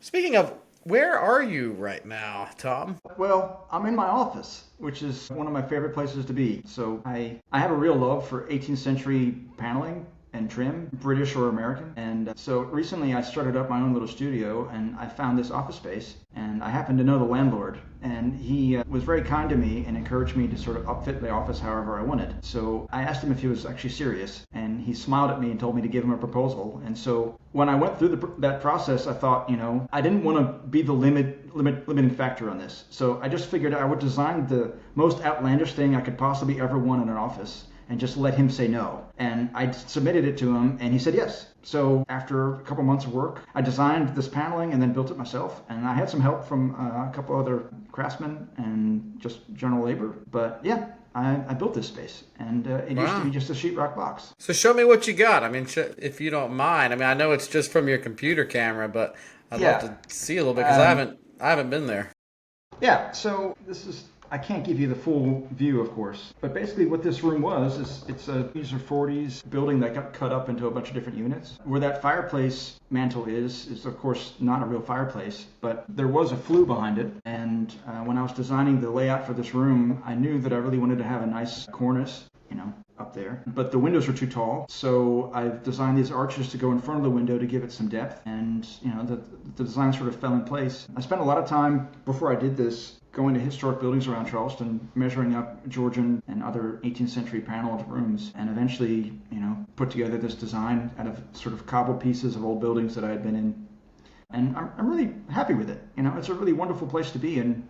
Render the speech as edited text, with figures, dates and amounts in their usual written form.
Speaking of, where are you right now, Tom? Well, I'm in my office, which is one of my favorite places to be. So I have a real love for 18th century paneling and trim, British or American. And so recently I started up my own little studio and I found this office space and I happened to know the landlord and he was very kind to me and encouraged me to sort of upfit the office however I wanted. So I asked him if he was actually serious and he smiled at me and told me to give him a proposal. And so when I went through that process, I thought, I didn't want to be the limiting factor on this. So I just figured I would design the most outlandish thing I could possibly ever want in an office and just let him say no. And I submitted it to him and he said yes. So after a couple months of work, I designed this paneling and then built it myself. And I had some help from a couple other craftsmen and just general labor. But yeah, I built this space and it used to be Wow. just a sheetrock box. So show me what you got. I mean, if you don't mind. I mean, I know it's just from your computer camera, but I'd love Yeah. to see a little bit because Um, I haven't been there. Yeah, so I can't give you the full view, of course, but basically what this room was is it's a these are 40s building that got cut up into a bunch of different units. Where that fireplace mantle is of course not a real fireplace, but there was a flue behind it. And when I was designing the layout for this room, I knew that I really wanted to have a nice cornice, up there. But the windows were too tall, so I designed these arches to go in front of the window to give it some depth. And the design sort of fell in place. I spent a lot of time before I did this going to historic buildings around Charleston, measuring up Georgian and other 18th century paneled rooms, and eventually, put together this design out of sort of cobbled pieces of old buildings that I had been in. And I'm really happy with it. It's a really wonderful place to be, and